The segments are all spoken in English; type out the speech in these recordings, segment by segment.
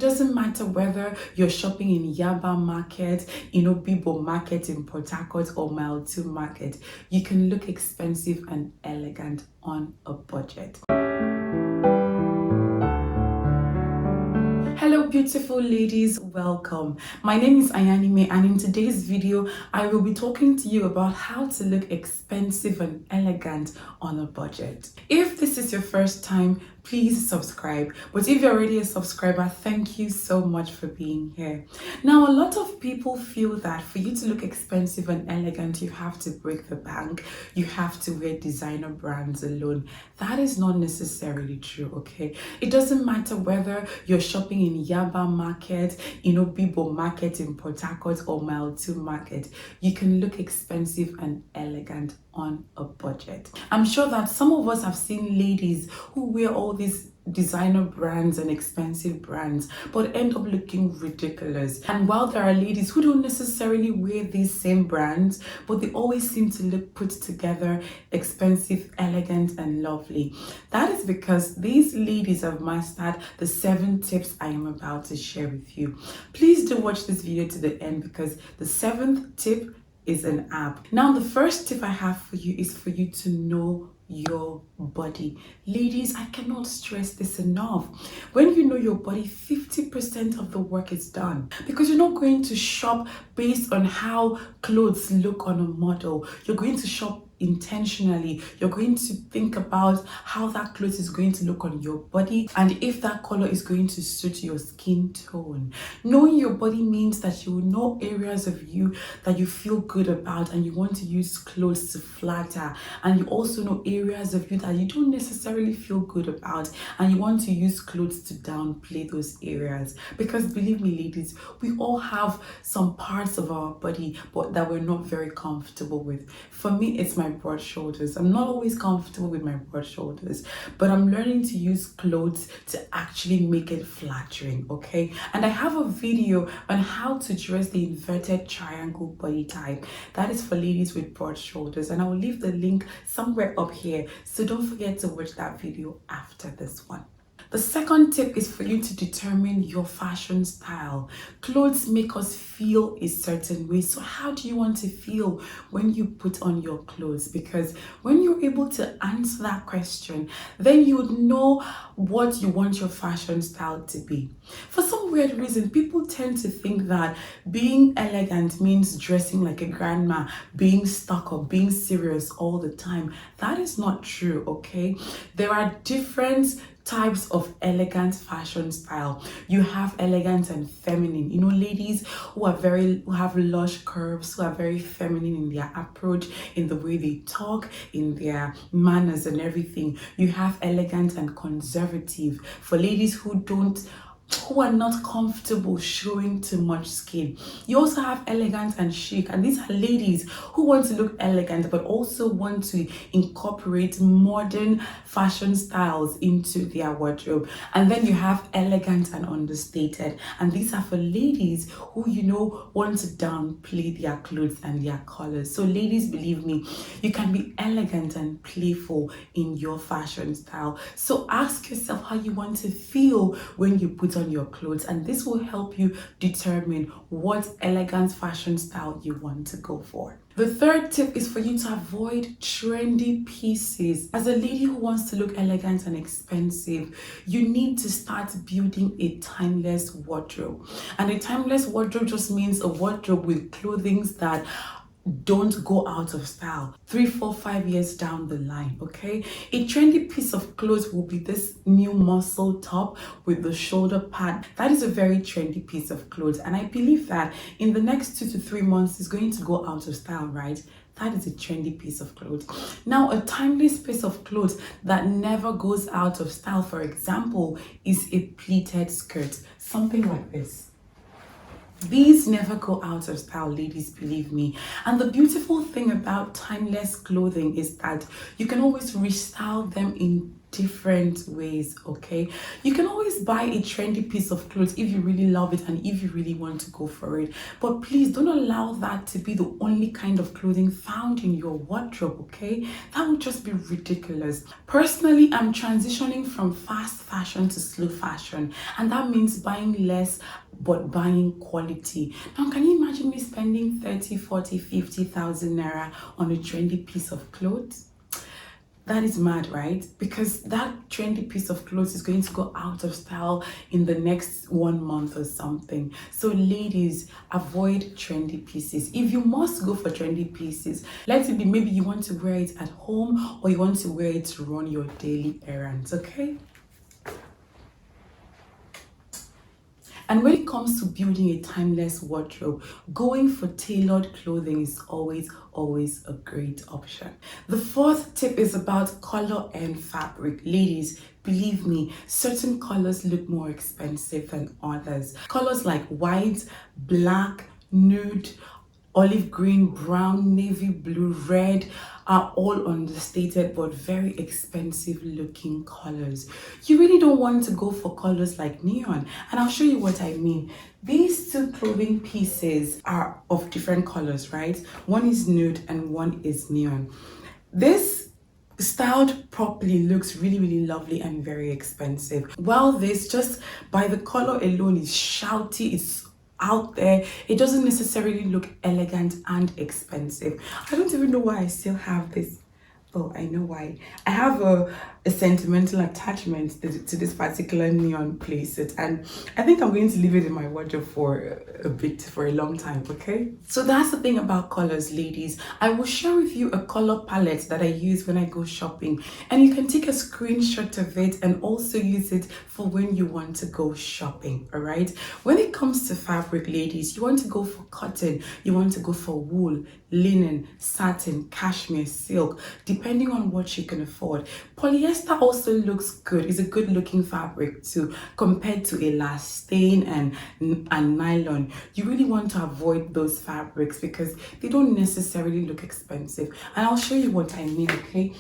doesn't matter whether you're shopping in Yaba Market, Bibo Market in Port Harcourt or Mile 2 Market. You can look expensive and elegant on a budget. Hello beautiful ladies, welcome. My name is Ayanime, and in today's video I will be talking to you about how to look expensive and elegant on a budget. If this is your first time, please subscribe. But if you're already a subscriber, thank you so much for being here. Now, a lot of people feel that for you to look expensive and elegant, you have to break the bank. You have to wear designer brands alone. That is not necessarily true, okay? It doesn't matter whether you're shopping in Yaba Market, Bibo Market in Port Harcourt or Mile 2 Market. You can look expensive and elegant on a budget. I'm sure that some of us have seen ladies who wear all these designer brands and expensive brands but end up looking ridiculous. And while there are ladies who don't necessarily wear these same brands, but they always seem to look put together, expensive, elegant and lovely, that is because these ladies have mastered the 7 tips I am about to share with you. Please do watch this video to the end, because the 7th tip is an app. Now, the first tip I have for you is for you to know your body. Ladies, I cannot stress this enough. When you know your body, 50% of the work is done, because you're not going to shop based on how clothes look on a model. You're going to shop intentionally. You're going to think about how that clothes is going to look on your body and if that color is going to suit your skin tone. Knowing your body means that you will know areas of you that you feel good about and you want to use clothes to flatter, and you also know areas of you that you don't necessarily feel good about and you want to use clothes to downplay those areas. Because believe me ladies, we all have some parts of our body but that we're not very comfortable with. For me, it's my broad shoulders. I'm not always comfortable with my broad shoulders, but I'm learning to use clothes to actually make it flattering, okay? And I have a video on how to dress the inverted triangle body type. That is for ladies with broad shoulders, and I will leave the link somewhere up here, so don't forget to watch that video after this one. The second tip is for you to determine your fashion style. Clothes make us feel a certain way. So how do you want to feel when you put on your clothes? Because when you're able to answer that question, then you would know what you want your fashion style to be. For some weird reason, people tend to think that being elegant means dressing like a grandma, being stuck up, being serious all the time. That is not true, okay? There are different types of elegant fashion style. You have elegant and feminine. Ladies who have lush curves, who are very feminine in their approach, in the way they talk, in their manners and everything. You have elegant and conservative for ladies who are not comfortable showing too much skin. You also have elegant and chic, and these are ladies who want to look elegant but also want to incorporate modern fashion styles into their wardrobe. And then you have elegant and understated, and these are for ladies who want to downplay their clothes and their colors. So ladies, believe me, you can be elegant and playful in your fashion style. So ask yourself how you want to feel when you put on your clothes, and this will help you determine what elegant fashion style you want to go for. The third tip is for you to avoid trendy pieces. As a lady who wants to look elegant and expensive, you need to start building a timeless wardrobe. And a timeless wardrobe just means a wardrobe with clothing that don't go out of style 3, 4, 5 years down the line, okay? A trendy piece of clothes will be this new muscle top with the shoulder pad. That is a very trendy piece of clothes, and I believe that in the next 2 to 3 months it's going to go out of style, right? That is a trendy piece of clothes. Now, a timeless piece of clothes that never goes out of style, for example, is a pleated skirt, something like this. These never go out of style, ladies, believe me. And the beautiful thing about timeless clothing is that you can always restyle them in different ways. Okay, you can always buy a trendy piece of clothes if you really love it and if you really want to go for it, but please don't allow that to be the only kind of clothing found in your wardrobe. Okay, that would just be ridiculous. Personally, I'm transitioning from fast fashion to slow fashion, and that means buying less but buying quality. Now, can you imagine me spending 30, 40, 50,000 naira on a trendy piece of clothes? That is mad, right? Because that trendy piece of clothes is going to go out of style in the next 1 month or something. So ladies, avoid trendy pieces. If you must go for trendy pieces, let it be maybe you want to wear it at home or you want to wear it to run your daily errands, okay? And when it comes to building a timeless wardrobe, going for tailored clothing is always a great option. The fourth tip is about color and fabric. Ladies, believe me, certain colors look more expensive than others. Colors like white, black, nude, olive green, brown, navy blue, red are all understated but very expensive looking colors. You really don't want to go for colors like neon, and I'll show you what I mean. These two clothing pieces are of different colors, right? One is nude and one is neon. This styled properly looks really lovely and very expensive, while this, just by the color alone, is shouty, it's out there, it doesn't necessarily look elegant and expensive. I don't even know why I still have this. Oh, I know why. I have a sentimental attachment to this particular neon playset, and I think I'm going to leave it in my wardrobe for a bit, for a long time, okay? So that's the thing about colors, ladies. I will share with you a color palette that I use when I go shopping, and you can take a screenshot of it and also use it for when you want to go shopping, all right? When it comes to fabric, ladies, you want to go for cotton, you want to go for wool, linen, satin, cashmere, silk, depending on what you can afford. Polyester also looks good. It's a good looking fabric too, compared to elastane and nylon. You really want to avoid those fabrics because they don't necessarily look expensive. And I'll show you what I mean, okay?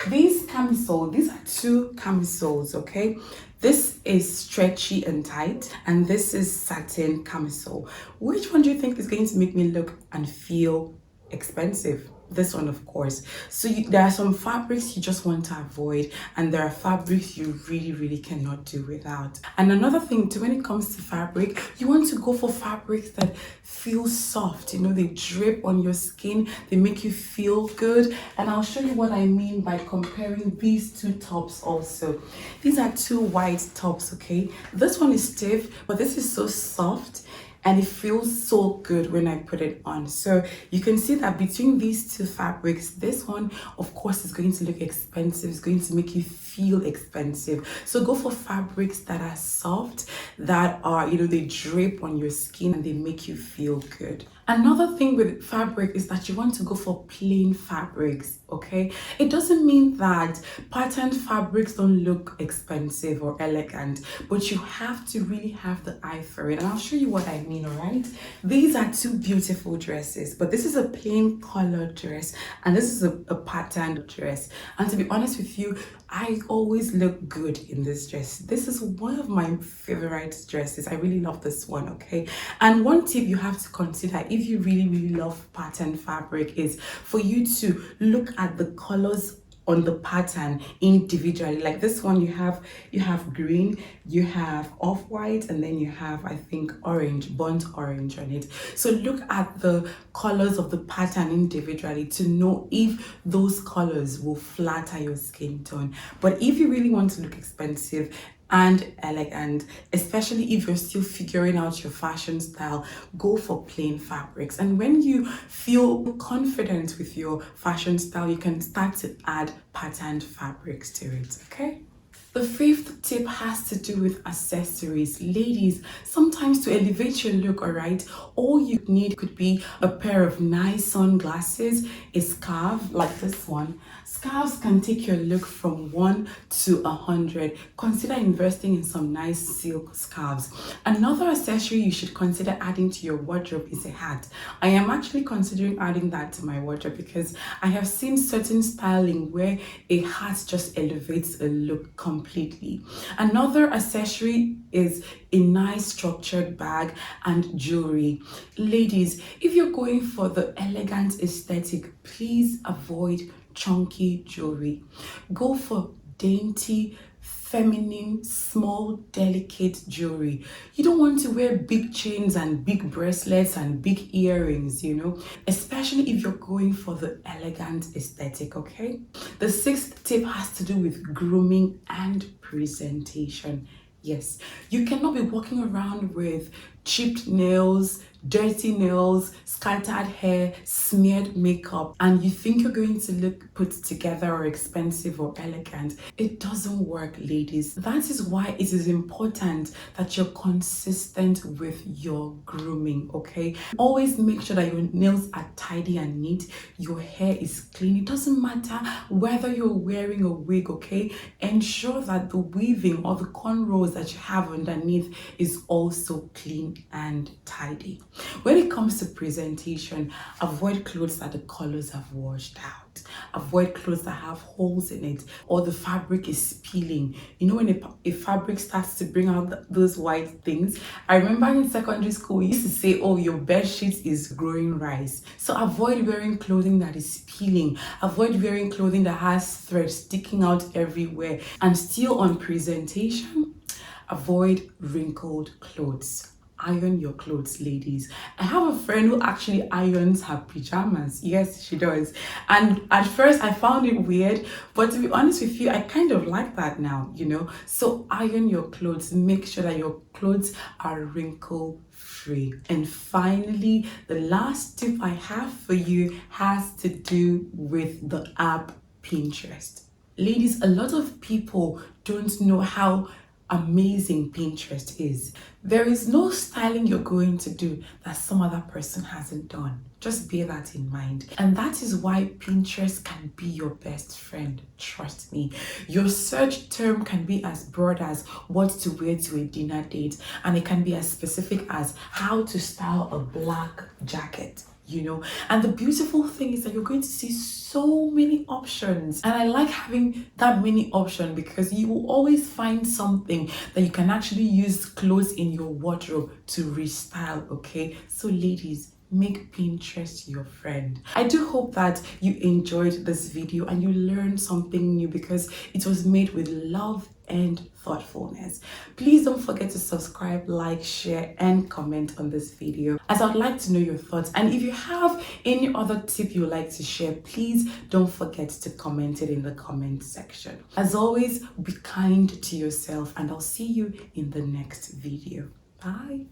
These camisoles, these are two camisoles, okay? This is stretchy and tight, and this is satin camisole. Which one do you think is going to make me look and feel expensive? This one, of course. So there are some fabrics you just want to avoid, and there are fabrics you really cannot do without. And another thing too, when it comes to fabric, you want to go for fabrics that feel soft. You know, they drip on your skin, they make you feel good. And I'll show you what I mean by comparing these two tops also. These are two white tops, okay? This one is stiff, but this is so soft, and it feels so good when I put it on. So you can see that between these two fabrics, this one, of course, is going to look expensive. It's going to make you feel expensive. So go for fabrics that are soft, that are, you know, they drape on your skin and they make you feel good. Another thing with fabric is that you want to go for plain fabrics, okay? It doesn't mean that patterned fabrics don't look expensive or elegant, but you have to really have the eye for it. And I'll show you what I mean, all right? These are two beautiful dresses, but this is a plain colored dress and this is a patterned dress. And to be honest with you, I always look good in this dress. This is one of my favorite dresses. I really love this one, okay? And one tip you have to consider if you really love patterned fabric is for you to look at the colors on the pattern individually. Like this one, you have green, you have off-white, and then you have, I think, orange, burnt orange on it. So look at the colors of the pattern individually to know if those colors will flatter your skin tone. But if you really want to look expensive and elegant, especially if you're still figuring out your fashion style, go for plain fabrics. And when you feel confident with your fashion style, you can start to add patterned fabrics to it, okay? The fifth tip has to do with accessories. Ladies, sometimes to elevate your look, all right, all you need could be a pair of nice sunglasses, a scarf like this one. Scarves can take your look from 1 to 100. Consider investing in some nice silk scarves. Another accessory you should consider adding to your wardrobe is a hat. I am actually considering adding that to my wardrobe because I have seen certain styling where a hat just elevates a look completely. Another accessory is a nice structured bag and jewelry. Ladies, if you're going for the elegant aesthetic, please avoid chunky jewelry. Go for dainty, feminine, small, delicate jewelry. You don't want to wear big chains and big bracelets and big earrings, especially if you're going for the elegant aesthetic, okay? The sixth tip has to do with grooming and presentation. Yes, you cannot be walking around with chipped nails, dirty nails, scattered hair, smeared makeup, and you think you're going to look put together or expensive or elegant. It doesn't work, ladies. That is why it is important that you're consistent with your grooming, okay? Always make sure that your nails are tidy and neat, your hair is clean. It doesn't matter whether you're wearing a wig, okay? Ensure that the weaving or the cornrows that you have underneath is also clean and tidy. When it comes to presentation, avoid clothes that the colors have washed out. Avoid clothes that have holes in it or the fabric is peeling. When a fabric starts to bring out those white things. I remember in secondary school, we used to say, oh, your bed sheet is growing rice. So avoid wearing clothing that is peeling. Avoid wearing clothing that has threads sticking out everywhere. And still on presentation, avoid wrinkled clothes. Iron your clothes, ladies. I have a friend who actually irons her pajamas. Yes, she does. And at first I found it weird, but to be honest with you, I kind of like that now, So iron your clothes. Make sure that your clothes are wrinkle free. And finally, the last tip I have for you has to do with the app Pinterest. Ladies, a lot of people don't know how amazing Pinterest is. There is no styling you're going to do that some other person hasn't done. Just bear that in mind. And that is why Pinterest can be your best friend. Trust me. Your search term can be as broad as what to wear to a dinner date, and it can be as specific as how to style a black jacket. And the beautiful thing is that you're going to see so many options, and I like having that many options because you will always find something that you can actually use clothes in your wardrobe to restyle, okay? So ladies, make Pinterest your friend. I do hope that you enjoyed this video and you learned something new because it was made with love and thoughtfulness. Please don't forget to subscribe, like, share, and comment on this video, as I'd like to know your thoughts. And if you have any other tip you'd like to share, please don't forget to comment it in the comment section. As always, be kind to yourself, and I'll see you in the next video. Bye.